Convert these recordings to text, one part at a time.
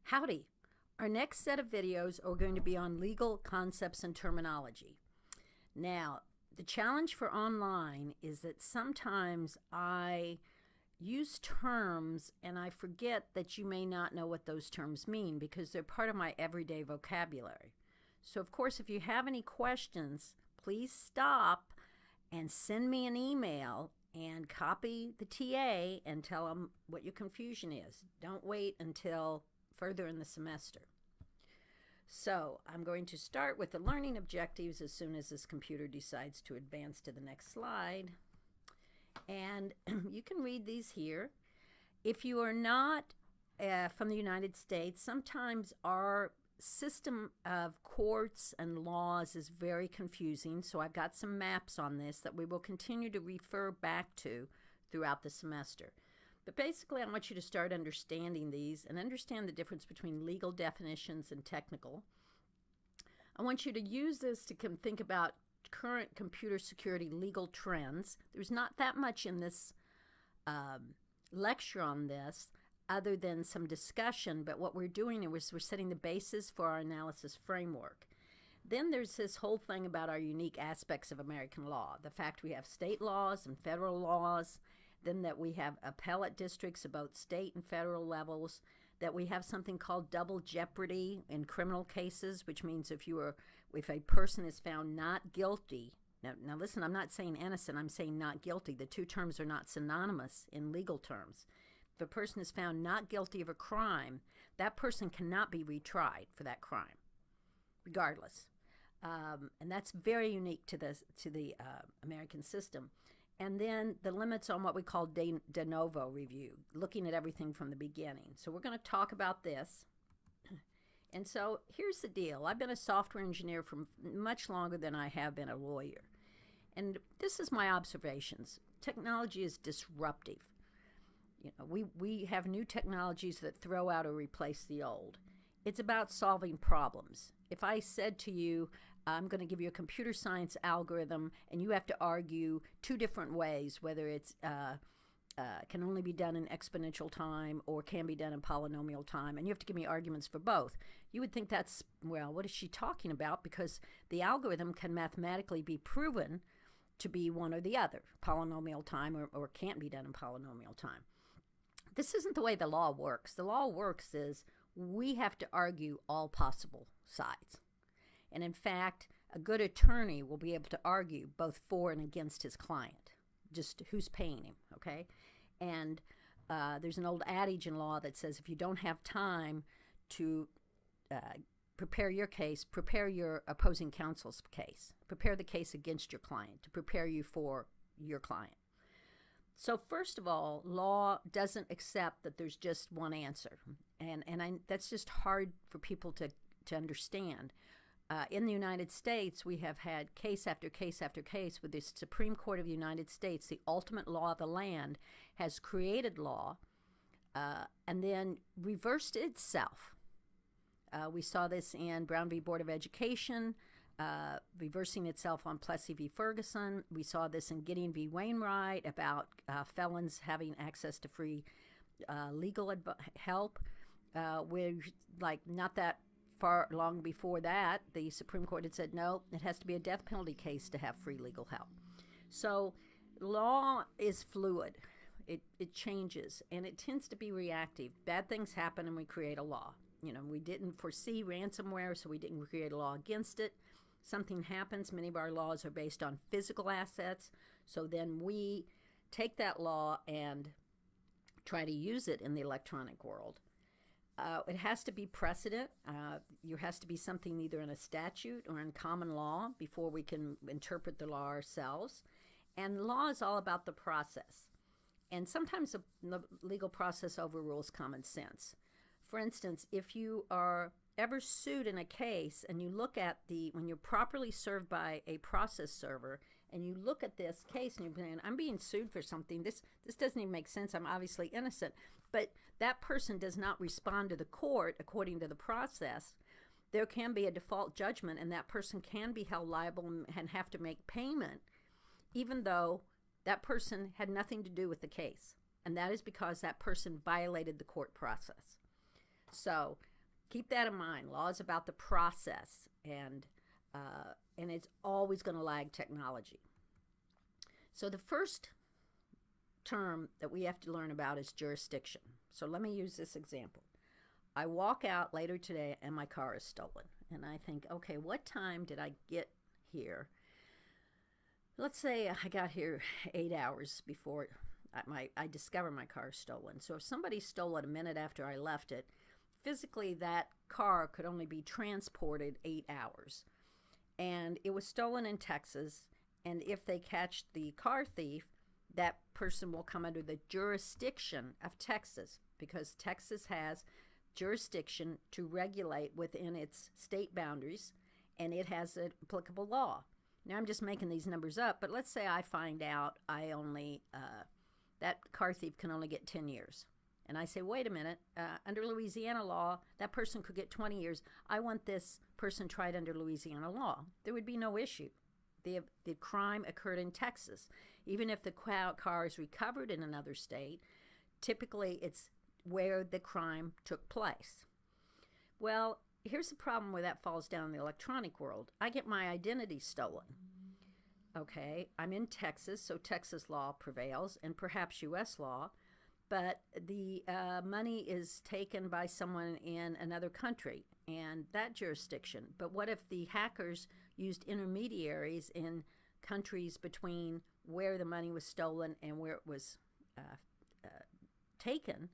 Howdy! Our next set of videos are going to be on legal concepts and terminology. Now, the challenge for online is that sometimes I use terms and I forget that you may not know what those terms mean because they're part of my everyday vocabulary. So, of course, if you have any questions, please stop and send me an email and copy the TA and tell them what your confusion is. Don't wait until further in the semester. So I'm going to start with the learning objectives as soon as this computer decides to advance to the next slide. And you can read these here. If you are not from the United States, sometimes our system of courts and laws is very confusing, so I've got some maps on this that we will continue to refer back to throughout the semester. But basically, I want you to start understanding these and understand the difference between legal definitions and technical. I want you to use this to think about current computer security legal trends. There's not that much in this lecture on this other than some discussion, but what we're doing is we're setting the basis for our analysis framework. Then there's this whole thing about our unique aspects of American law, the fact we have state laws and federal laws, then that we have appellate districts at both state and federal levels, that we have something called double jeopardy in criminal cases, which means if a person is found not guilty, now listen, I'm not saying innocent, I'm saying not guilty. The two terms are not synonymous in legal terms. If a person is found not guilty of a crime, that person cannot be retried for that crime, regardless. And that's very unique to the American system. And then the limits on what we call de novo review, looking at everything from the beginning. So we're going to talk about this. And so here's the deal. I've been a software engineer for much longer than I have been a lawyer. And this is my observations. Technology is disruptive. You know, we have new technologies that throw out or replace the old. It's about solving problems. If I said to you, I'm going to give you a computer science algorithm, and you have to argue two different ways, whether it's can only be done in exponential time or can be done in polynomial time, and you have to give me arguments for both. You would think that's, well, what is she talking about? Because the algorithm can mathematically be proven to be one or the other, polynomial time or can't be done in polynomial time. This isn't the way the law works. The law works is we have to argue all possible sides. And in fact, a good attorney will be able to argue both for and against his client, just who's paying him, okay? And there's an old adage in law that says if you don't have time to prepare your case, prepare your opposing counsel's case. Prepare the case against your client to prepare you for your client. So first of all, law doesn't accept that there's just one answer. And that's just hard for people to understand. In the United States, we have had case after case after case with the Supreme Court of the United States, the ultimate law of the land, has created law and then reversed itself. We saw this in Brown v. Board of Education, reversing itself on Plessy v. Ferguson. We saw this in Gideon v. Wainwright about felons having access to free legal help. We're like not that far long before that, the Supreme Court had said, no, it has to be a death penalty case to have free legal help. So law is fluid. It changes, and it tends to be reactive. Bad things happen, and we create a law. You know, we didn't foresee ransomware, so we didn't create a law against it. Something happens. Many of our laws are based on physical assets, so then we take that law and try to use it in the electronic world. It has to be precedent. There has to be something either in a statute or in common law before we can interpret the law ourselves. And law is all about the process. And sometimes the legal process overrules common sense. For instance, if you are ever sued in a case and you look at when you're properly served by a process server and you look at this case and you're saying, I'm being sued for something, this doesn't even make sense, I'm obviously innocent, but that person does not respond to the court according to the process, there can be a default judgment and that person can be held liable and have to make payment even though that person had nothing to do with the case. And that is because that person violated the court process. So keep that in mind. Law is about the process, and it's always going to lag technology. So the first term that we have to learn about is jurisdiction. So let me use this example. I walk out later today and my car is stolen. And I think, okay, what time did I get here? Let's say I got here 8 hours before I discover my car is stolen. So if somebody stole it a minute after I left it, physically that car could only be transported 8 hours. And it was stolen in Texas. And if they catch the car thief, that person will come under the jurisdiction of Texas, because Texas has jurisdiction to regulate within its state boundaries, and it has an applicable law. Now, I'm just making these numbers up, but let's say I find out that car thief can only get 10 years. And I say, wait a minute, under Louisiana law, that person could get 20 years. I want this person tried under Louisiana law. There would be no issue. The crime occurred in Texas. Even if the car is recovered in another state, typically it's where the crime took place. Well, here's the problem where that falls down in the electronic world. I get my identity stolen. Okay, I'm in Texas, so Texas law prevails, and perhaps U.S. law, but the money is taken by someone in another country, and that jurisdiction. But what if the hackers used intermediaries in countries between where the money was stolen and where it was taken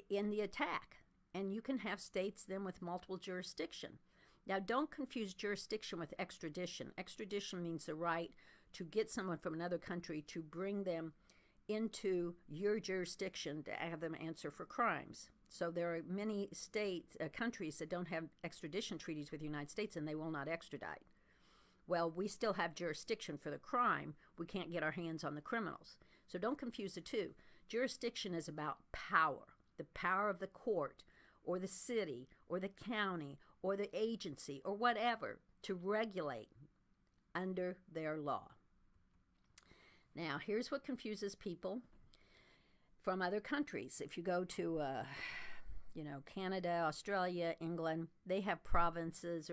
in the attack? And you can have states then with multiple jurisdiction. Now, don't confuse jurisdiction with extradition. Extradition means the right to get someone from another country to bring them into your jurisdiction to have them answer for crimes. So there are many countries that don't have extradition treaties with the United States, and they will not extradite. Well, we still have jurisdiction for the crime. We can't get our hands on the criminals. So don't confuse the two. Jurisdiction is about power, the power of the court or the city or the county or the agency or whatever to regulate under their law. Now, here's what confuses people from other countries. If you go to, Canada, Australia, England, they have provinces,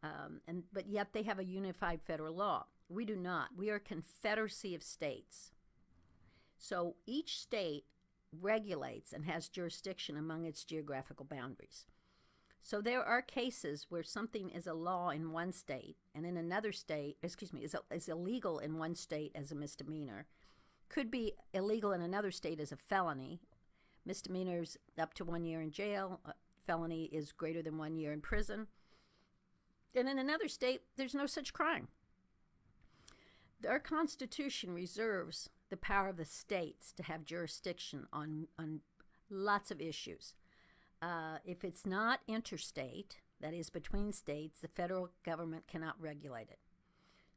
but yet they have a unified federal law. We do not. We are a confederacy of states. So each state regulates and has jurisdiction among its geographical boundaries. So there are cases where something is a law in one state and in another state, is illegal in one state as a misdemeanor, could be illegal in another state as a felony. Misdemeanors up to 1 year in jail, felony is greater than 1 year in prison. And in another state, there's no such crime. Our Constitution reserves the power of the states to have jurisdiction on lots of issues. If it's not interstate, that is between states, the federal government cannot regulate it.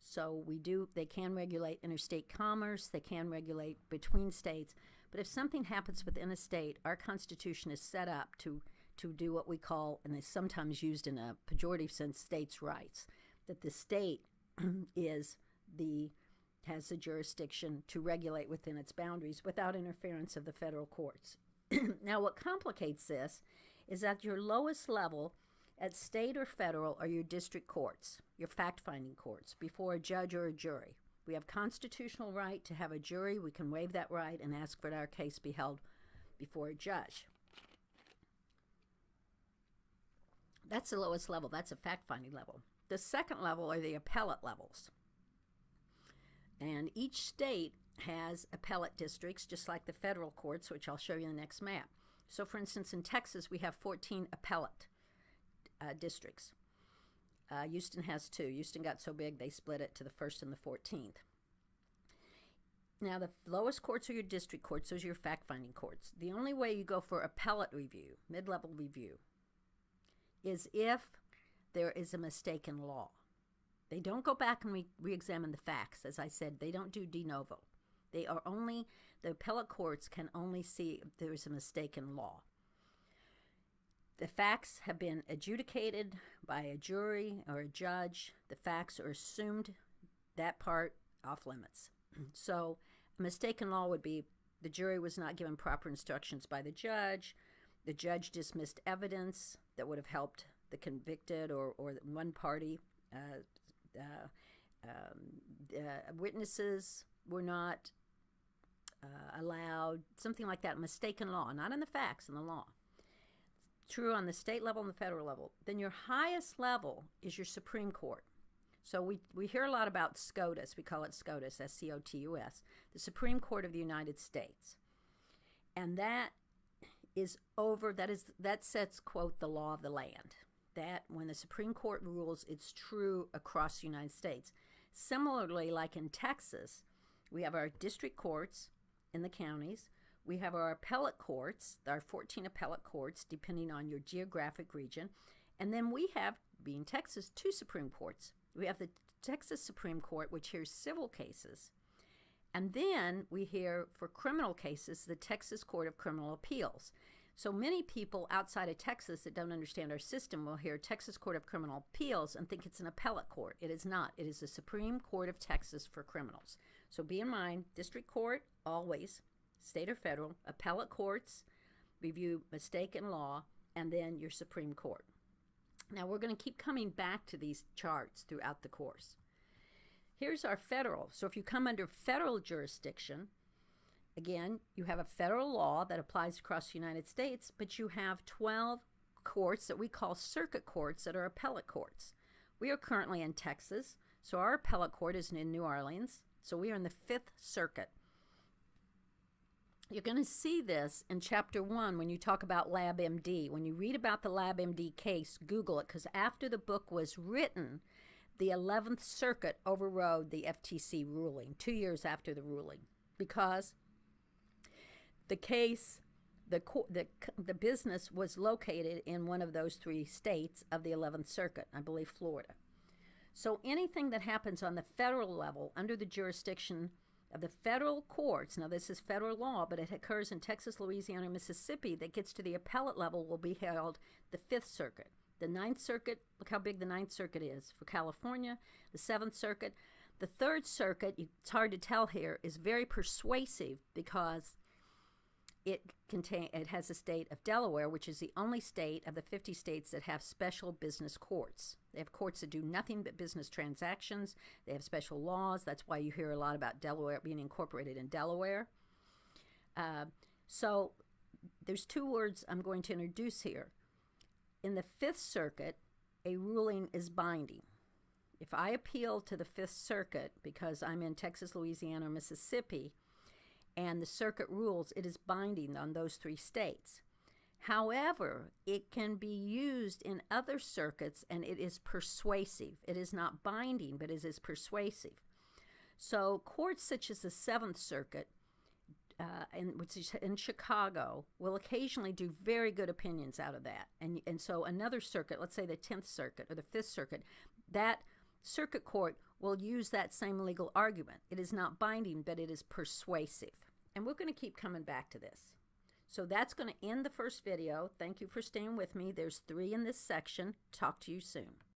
So they can regulate interstate commerce, they can regulate between states, but if something happens within a state, our Constitution is set up to do what we call, and is sometimes used in a pejorative sense, states' rights, that the state has the jurisdiction to regulate within its boundaries without interference of the federal courts. Now, what complicates this is that your lowest level at state or federal are your district courts, your fact-finding courts, before a judge or a jury. We have constitutional right to have a jury. We can waive that right and ask for our case be held before a judge. That's the lowest level. That's a fact-finding level. The second level are the appellate levels. And each state has appellate districts, just like the federal courts, which I'll show you in the next map. So, for instance, in Texas, we have 14 appellate districts. Houston has 2. Houston got so big, they split it to the 1st and the 14th. Now, the lowest courts are your district courts. Those are your fact-finding courts. The only way you go for appellate review, mid-level review, is if there is a mistake in law. They don't go back and re-examine the facts. As I said, they don't do de novo. The appellate courts can only see if there's a mistake in law. The facts have been adjudicated by a jury or a judge. The facts are assumed, that part off limits. So a mistake in law would be the jury was not given proper instructions by the judge, the judge dismissed evidence that would have helped the convicted or one party. Witnesses were not allowed, something like that, mistaken law, not in the facts, in the law. True on the state level and the federal level. Then your highest level is your Supreme Court. So we hear a lot about SCOTUS. We call it SCOTUS, SCOTUS, the Supreme Court of the United States. And that sets, quote, the law of the land. That when the Supreme Court rules, it's true across the United States. Similarly, like in Texas, we have our district courts in the counties. We have our appellate courts, our 14 appellate courts, depending on your geographic region. And then we have, being Texas, 2 Supreme Courts. We have the Texas Supreme Court, which hears civil cases. And then we hear, for criminal cases, the Texas Court of Criminal Appeals. So many people outside of Texas that don't understand our system will hear Texas Court of Criminal Appeals and think it's an appellate court. It is not. It is the Supreme Court of Texas for criminals. So be in mind, district court, always, state or federal, appellate courts, review mistaken law, and then your Supreme Court. Now we're going to keep coming back to these charts throughout the course. Here's our federal. So if you come under federal jurisdiction, again, you have a federal law that applies across the United States, but you have 12 courts that we call circuit courts that are appellate courts. We are currently in Texas, so our appellate court is in New Orleans, so we are in the 5th Circuit. You're going to see this in Chapter 1 when you talk about LabMD. When you read about the LabMD case, Google it, because after the book was written, the 11th Circuit overrode the FTC ruling 2 years after the ruling, because the case, the business was located in one of those 3 states of the 11th Circuit, I believe Florida. So anything that happens on the federal level under the jurisdiction of the federal courts, now this is federal law, but it occurs in Texas, Louisiana, Mississippi, that gets to the appellate level will be held the 5th Circuit. The 9th Circuit, look how big the 9th Circuit is for California, the 7th Circuit. The 3rd Circuit, it's hard to tell here, is very persuasive because it has the state of Delaware, which is the only state of the 50 states that have special business courts. They have courts that do nothing but business transactions. They have special laws. That's why you hear a lot about Delaware being incorporated in Delaware. So there's 2 words I'm going to introduce here. In the 5th Circuit, a ruling is binding. If I appeal to the 5th Circuit because I'm in Texas, Louisiana, or Mississippi, and the circuit rules, it is binding on those 3 states. However, it can be used in other circuits, and it is persuasive. It is not binding, but it is persuasive. So courts such as the 7th Circuit, which is in Chicago, will occasionally do very good opinions out of that. And so another circuit, let's say the 10th Circuit or the 5th Circuit, that circuit court will use that same legal argument. It is not binding, but it is persuasive. And we're going to keep coming back to this. So that's going to end the first video. Thank you for staying with me. There's 3 in this section. Talk to you soon.